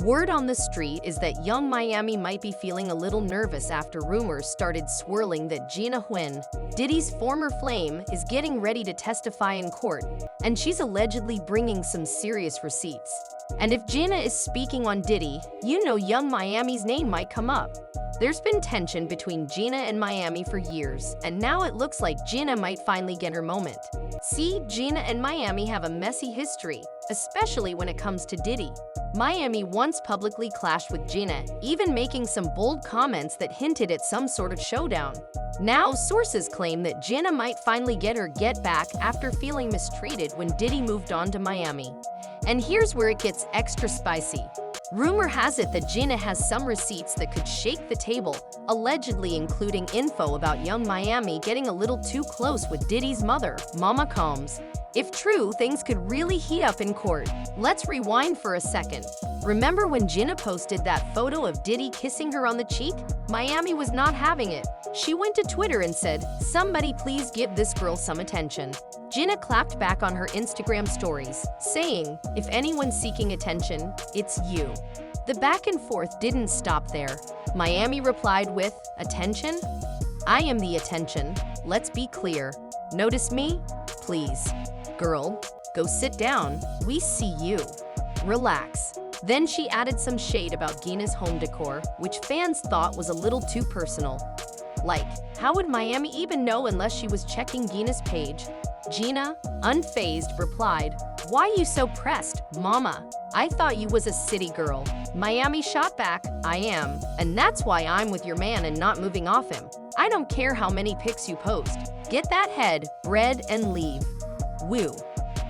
Word on the street is that young Miami might be feeling a little nervous after rumors started swirling that Gina Huynh, Diddy's former flame, is getting ready to testify in court, and she's allegedly bringing some serious receipts. And if Gina is speaking on Diddy, you know young Miami's name might come up. There's been tension between Gina and Miami for years, and now it looks like Gina might finally get her moment. See, Gina and Miami have a messy history, especially when it comes to Diddy. Miami once publicly clashed with Gina, even making some bold comments that hinted at some sort of showdown. Now, sources claim that Gina might finally get her get back after feeling mistreated when Diddy moved on to Miami. And here's where it gets extra spicy. Rumor has it that Gina has some receipts that could shake the table, allegedly including info about young Miami getting a little too close with Diddy's mother, Mama Combs. If true, things could really heat up in court. Let's rewind for a second. Remember when Gina posted that photo of Diddy kissing her on the cheek? Miami was not having it. She went to Twitter and said, "Somebody please give this girl some attention." Gina clapped back on her Instagram stories, saying, "If anyone's seeking attention, it's you." The back and forth didn't stop there. Miami replied with, "Attention? I am the attention. Let's be clear. Notice me? Please. Girl, go sit down. We see you. Relax." Then she added some shade about Gina's home decor, which fans thought was a little too personal. Like, how would Miami even know unless she was checking Gina's page? Gina, unfazed, replied, "Why you so pressed, mama? I thought you was a city girl." Miami shot back, "I am, and that's why I'm with your man and not moving off him. I don't care how many pics you post. Get that head, bread, and leave." Woo.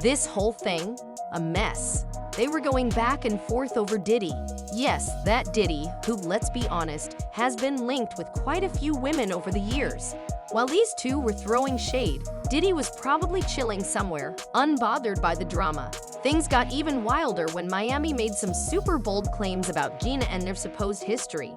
This whole thing? A mess. They were going back and forth over Diddy. Yes, that Diddy, who, let's be honest, has been linked with quite a few women over the years. While these two were throwing shade, Diddy was probably chilling somewhere, unbothered by the drama. Things got even wilder when Miami made some super bold claims about Gina and their supposed history.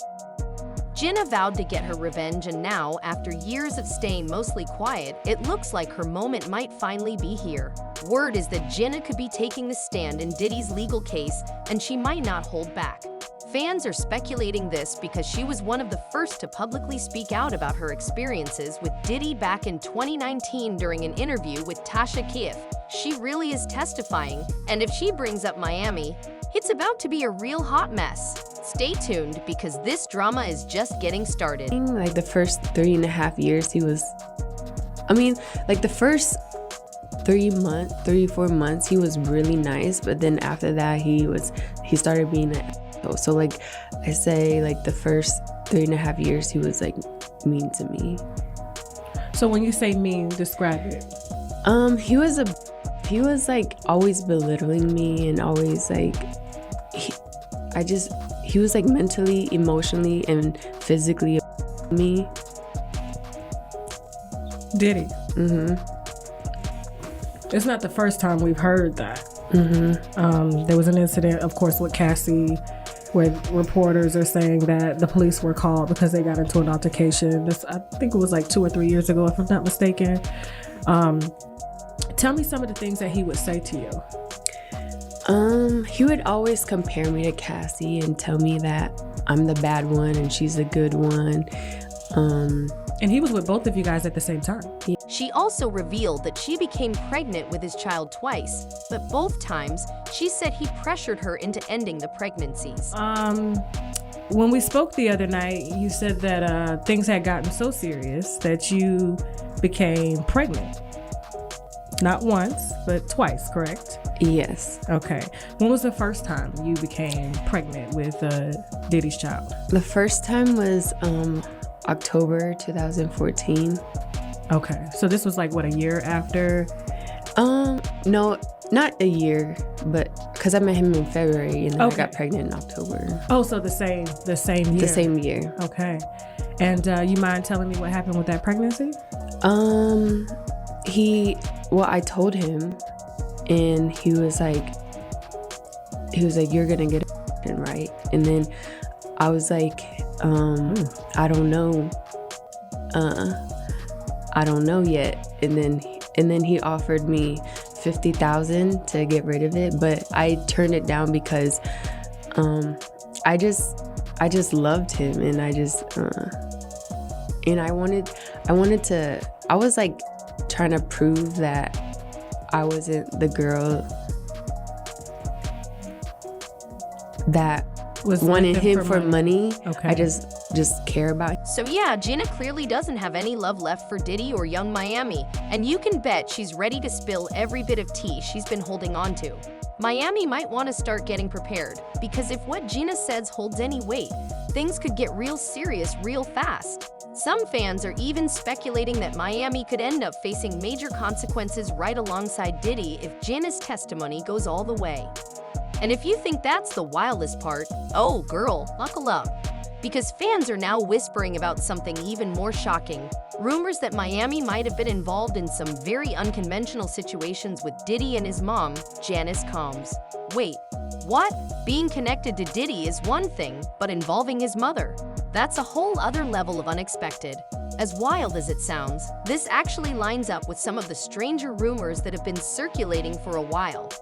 Gina vowed to get her revenge, and now, after years of staying mostly quiet, it looks like her moment might finally be here. Word is that Gina could be taking the stand in Diddy's legal case, and she might not hold back. Fans are speculating this because she was one of the first to publicly speak out about her experiences with Diddy back in 2019 during an interview with Tasha Kieff. She really is testifying, and if she brings up Miami, it's about to be a real hot mess. Stay tuned because this drama is just getting started. Like the first 3.5 years, the first 3-4 months, he was really nice, but then after that, he started being an asshole. So like I say, like the first 3.5 years, he was like mean to me. So when you say mean, describe it. He was like always belittling me and always like, he was like mentally, emotionally, and physically me. Did he? Mm-hmm. It's not the first time we've heard that. Mm-hmm. There was an incident, of course, with Cassie, where reporters are saying that the police were called because they got into an altercation. I think it was like 2 or 3 years ago, if I'm not mistaken. Tell me some of the things that he would say to you. He would always compare me to Cassie and tell me that I'm the bad one and she's the good one. And he was with both of you guys at the same time. Yeah. She also revealed that she became pregnant with his child twice, but both times, she said he pressured her into ending the pregnancies. When we spoke the other night, you said that things had gotten so serious that you became pregnant. Not once, but twice, correct? Yes. Okay. When was the first time you became pregnant with Diddy's child? The first time was October 2014. Okay. So this was like, what, a year after? No, not a year, but because I met him in February and then Okay. I got pregnant in October. Oh, so the same year. The same year. Okay. And you mind telling me what happened with that pregnancy? I told him, and he was like, "You're gonna get it right." And then I was like, "I don't know. I don't know yet." And then he offered me $50,000 to get rid of it, but I turned it down because I just loved him, and I was like trying to prove that I wasn't the girl that Was wanted with him for money. Okay. I just care about him. So yeah, Gina clearly doesn't have any love left for Diddy or Young Miami, and you can bet she's ready to spill every bit of tea she's been holding on to. Miami might want to start getting prepared, because if what Gina says holds any weight, things could get real serious real fast. Some fans are even speculating that Miami could end up facing major consequences right alongside Diddy if Gina's testimony goes all the way. And if you think that's the wildest part, oh girl, buckle up. Because fans are now whispering about something even more shocking. Rumors that Miami might have been involved in some very unconventional situations with Diddy and his mom, Janice Combs. Wait, what? Being connected to Diddy is one thing, but involving his mother? That's a whole other level of unexpected. As wild as it sounds, this actually lines up with some of the stranger rumors that have been circulating for a while.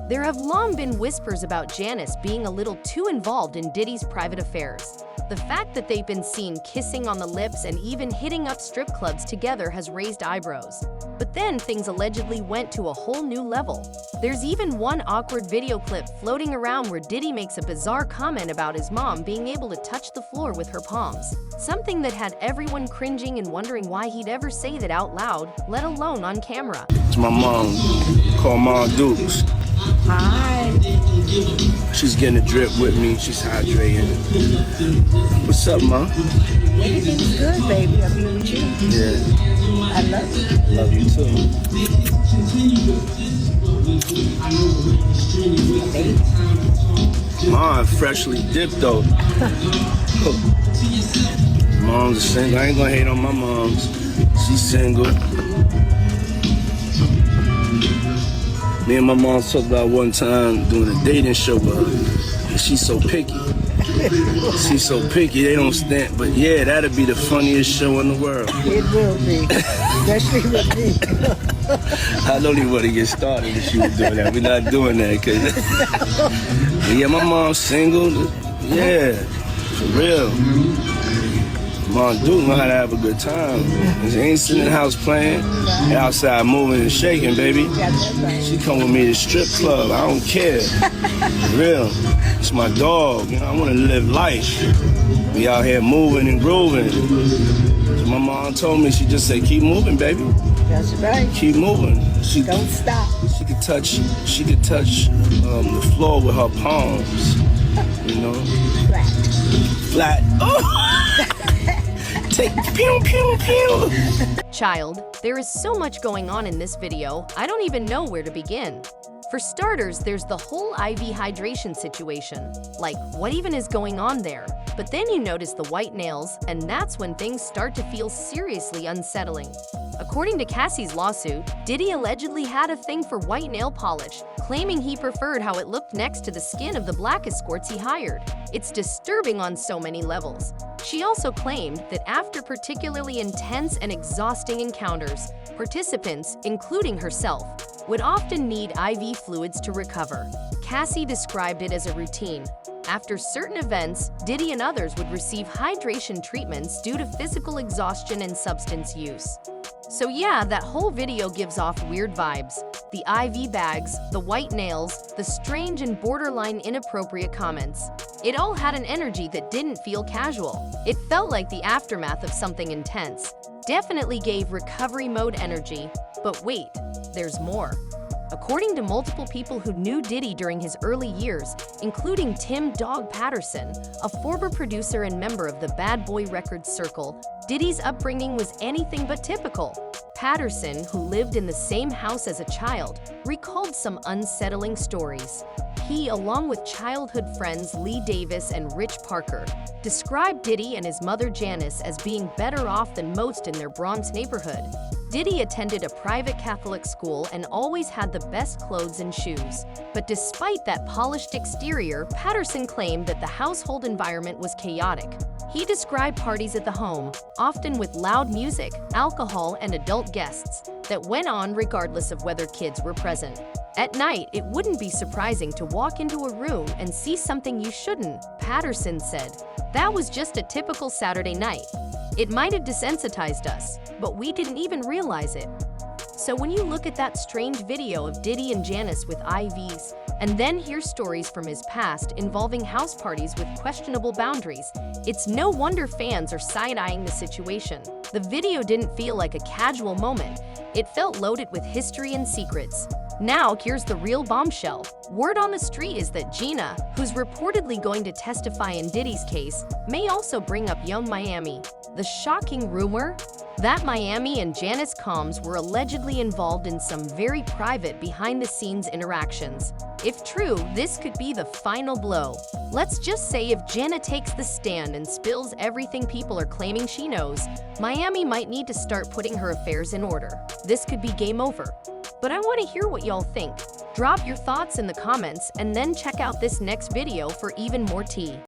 There have long been whispers about Janice being a little too involved in Diddy's private affairs. The fact that they've been seen kissing on the lips and even hitting up strip clubs together has raised eyebrows. But then things allegedly went to a whole new level. There's even one awkward video clip floating around where Diddy makes a bizarre comment about his mom being able to touch the floor with her palms. Something that had everyone cringing and wondering why he'd ever say that out loud, let alone on camera. It's my mom, call Mom Dukes. Hi. She's getting a drip with me, she's hydrating. What's up, Mom? Everything's good, baby. I'll be with you. Yeah, I love you. love you too. Baby. Mom, freshly dipped though. Mom's a single, I ain't gonna hate on my moms. She's single. Me and my mom talked about one time doing a dating show with her. And she's so picky. She's so picky, they don't stand. But yeah, that'd be the funniest show in the world. It will be. Especially with me. I don't even want to get started if she was doing that. We're not doing that. Cause yeah, my mom's single. Yeah, for real. Mom Duke know how to have a good time. She ain't sitting in the house playing. They outside moving and shaking, baby. She come with me to strip club. I don't care. For real. It's my dog. You know, I want to live life. Be out here moving and grooving. So my mom told me, she just said, keep moving, baby. That's right. Keep moving. Don't stop. She could touch the floor with her palms. You know? Flat. Oh! Take pew, pew, pew. Child, there is so much going on in this video, I don't even know where to begin. For starters, there's the whole IV hydration situation. Like, what even is going on there? But then you notice the white nails, and that's when things start to feel seriously unsettling. According to Cassie's lawsuit, Diddy allegedly had a thing for white nail polish, claiming he preferred how it looked next to the skin of the black escorts he hired. It's disturbing on so many levels. She also claimed that after particularly intense and exhausting encounters, participants, including herself, would often need IV fluids to recover. Cassie described it as a routine. After certain events, Diddy and others would receive hydration treatments due to physical exhaustion and substance use. So yeah, that whole video gives off weird vibes. The IV bags, the white nails, the strange and borderline inappropriate comments. It all had an energy that didn't feel casual. It felt like the aftermath of something intense. Definitely gave recovery mode energy. But wait, there's more. According to multiple people who knew Diddy during his early years, including Tim "Dog" Patterson, a former producer and member of the Bad Boy Records circle, Diddy's upbringing was anything but typical. Patterson, who lived in the same house as a child, recalled some unsettling stories. He, along with childhood friends Lee Davis and Rich Parker, described Diddy and his mother Janice as being better off than most in their Bronx neighborhood. Diddy attended a private Catholic school and always had the best clothes and shoes. But despite that polished exterior, Patterson claimed that the household environment was chaotic. He described parties at the home, often with loud music, alcohol, and adult guests, that went on regardless of whether kids were present. At night, it wouldn't be surprising to walk into a room and see something you shouldn't, Patterson said. That was just a typical Saturday night. It might have desensitized us, but we didn't even realize it. So when you look at that strange video of Diddy and Janice with IVs, and then hear stories from his past involving house parties with questionable boundaries, it's no wonder fans are side-eyeing the situation. The video didn't feel like a casual moment. It felt loaded with history and secrets. Now, here's the real bombshell. Word on the street is that Gina, who's reportedly going to testify in Diddy's case, may also bring up Young Miami. The shocking rumor? That Miami and Janice Combs were allegedly involved in some very private behind-the-scenes interactions. If true, this could be the final blow. Let's just say if Jana takes the stand and spills everything people are claiming she knows, Miami might need to start putting her affairs in order. This could be game over. But I want to hear what y'all think. Drop your thoughts in the comments and then check out this next video for even more tea.